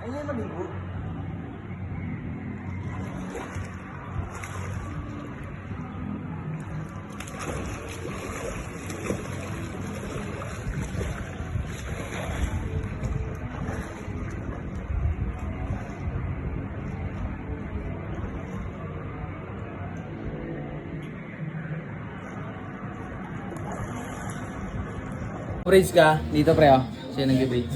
Ay, na yung maligo. Bridge ka dito pre oh. Siya nag-bridge.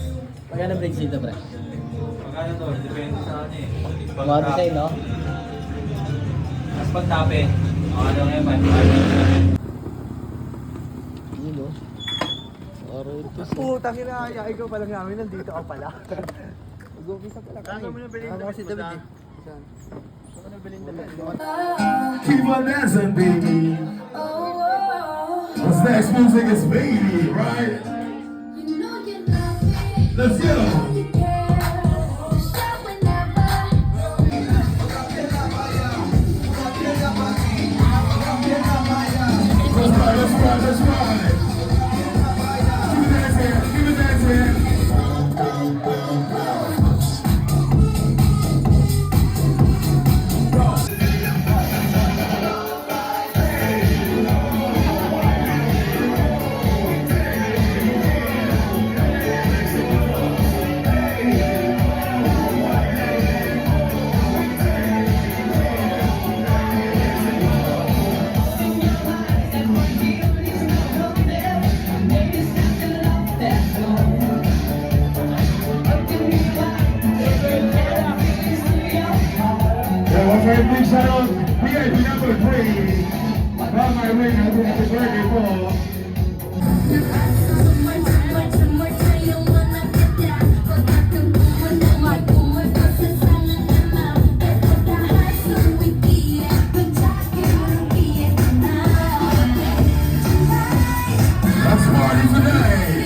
Magkano bridge dito pre? Magkano to? Depende sa ano eh. Mga design no? Mas pagtape. Ano nga ba? Dito. Araw ito sa... Putang ina, ikaw pa lang namin, nandito ka pala. Mag-umpisa pala kami. Saan mo na bilhin damit si mo, David Dan? eh. Saan? Saan ka na bilhin damit? Keep on dancing, baby. This next music is baby, right? Let's go. Let's ride, let's ride. Keep it dancing, keep it dancing. One very big shout out, VIP number 3. About my ring, I think it's a birthday ball. Let's party tonight.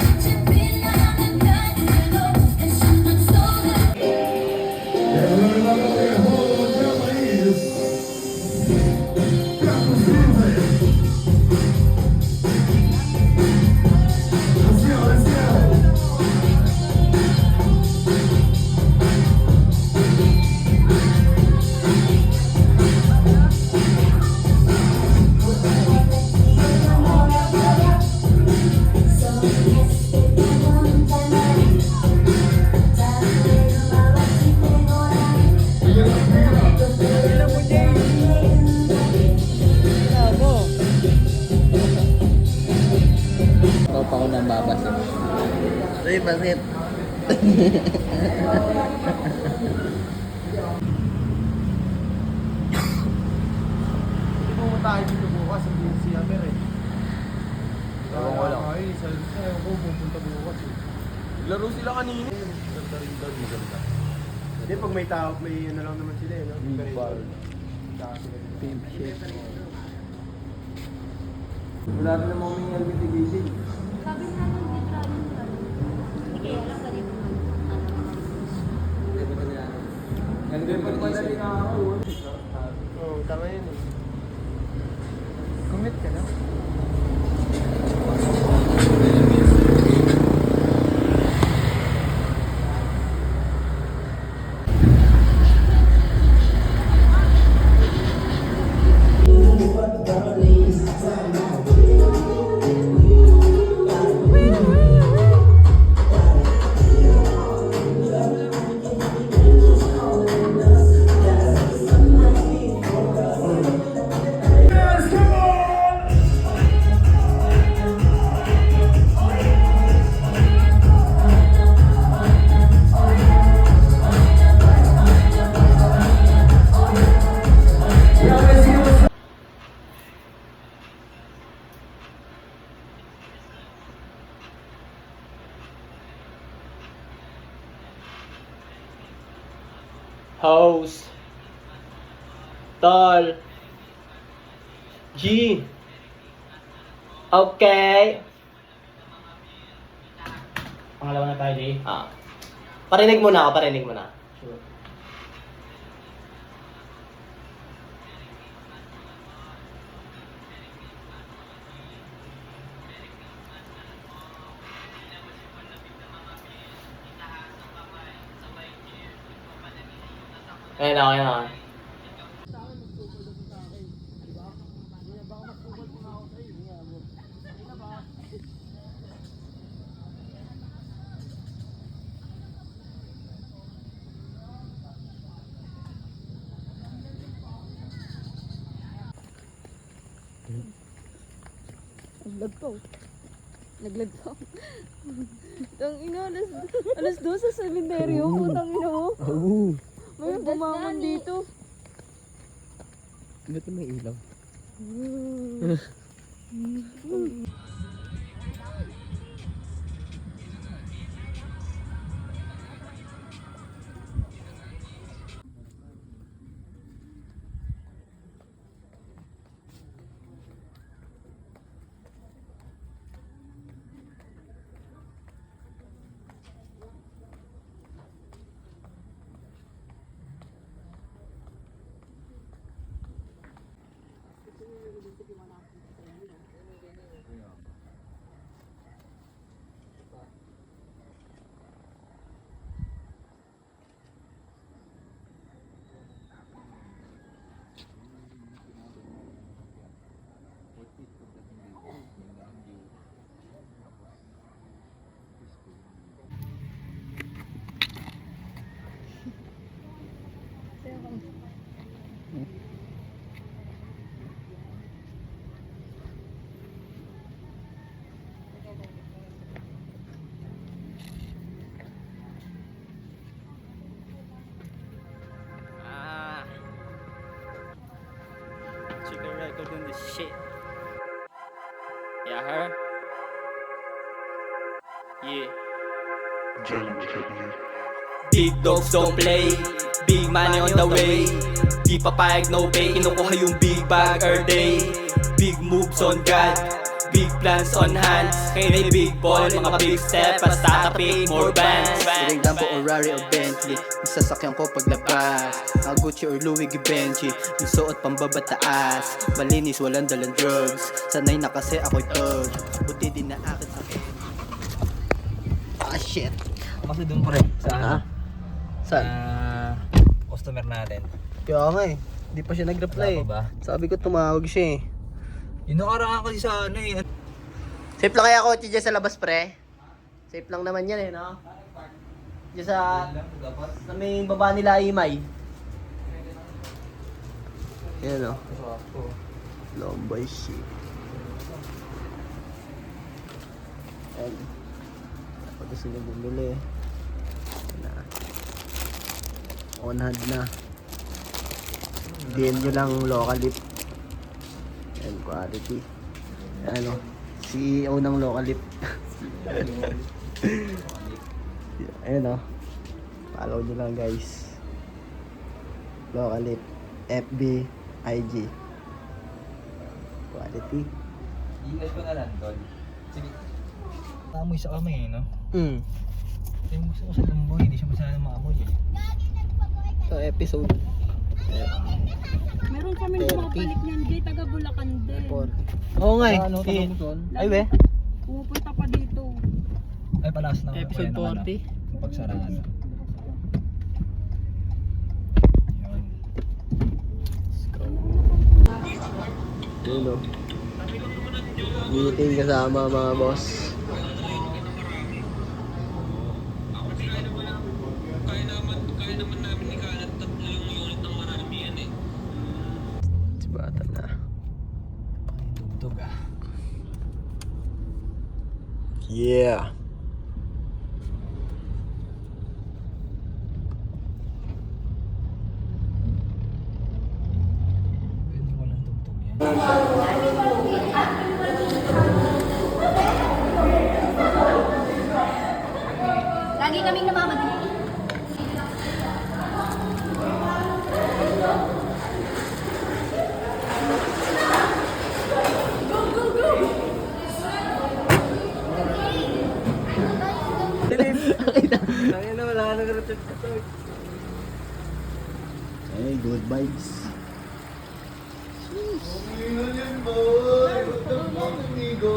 Tropa ko ng babas eh. Uy, basit. Hindi mo tayo dito bukas, hindi si Amer eh. Ewan ko lang. Ay, sabi ko, pupunta bukas eh. Laro sila kanina. Ganda rin daw, maganda. Hindi, pag may tao, may ano lang naman sila eh, no? Bar. Pimp shit. Wala rin namang may LGBT. Sabi nga nung detraling ka. Kaya lang pa rin naman. Hindi, pag madali na ako. Oo, tama yun eh. Commit ka na. Yes, come on! House. Tol. G. Okay. Pangalawa na tayo, Jay. Parinig muna ako, parinig muna. Sure. Ayun na, ayun na. Naglag pa. Naglag pa. Tang ina, alas 2 sa sementeryo. Putang ina mo. Oo. May bumangon dito. Ba't may ilaw? Chicken record on this shit. Yeah, her? Yeah. Big dogs don't play, big money on the way. Di papayag no pay, kinukuha yung big bag every day. Big moves on God, big plans on hand. Kayo na big ball, mga big step, basta tapik, more bands. Siring Lambo or Rari or Bentley, yung sasakyan ko paglabas. Ang Gucci or Louis Givenchy, yung suot pambabataas. Malinis, walang dalang drugs, sanay na kasi ako'y thug. Buti din na akin sa akin. Ah shit. Kasi doon pre, sa ano? Saan? Customer natin. Kaya nga eh, hindi pa siya nag-reply Wala pa ba? Sabi ko tumawag siya eh. Yung nakaraan kasi sa ano eh. Safe lang kaya kotse dyan sa labas pre? Safe lang naman yan eh, no? Dyan sa may baba nila Imay. Yan o. Lombay shit. Yan. Ako gusto niya bumili. Yan na. On hand na. DM nyo lang local lip. Yan, quality. Ano, CEO ng local lip. Ayun o. Follow nyo lang guys. Local lip. FB, IG. Quality. Ingas ko na lang doon. Sige. Maamoy sa kamay eh, no? Yung gusto ko sa tumboy, hindi siya masyadong maamoy eh. Ito episode. Meron kami pumapalit niyan. Di taga Bulacan din. Oo nga eh. Ano, tanong mo doon? Ay we. Pumupunta pa dito. Ay, palas na. Episode 40. Yung pagsaraan. Yun. Yun o. Meeting kasama mga boss. Si bata na. Tugtog ah. Yeah. Pwede walang tugtog yan. Lagi kaming namamadali. Ay na wala nang return ka to. Hey, good vibes. Amigo yan boy. Huwag mo amigo.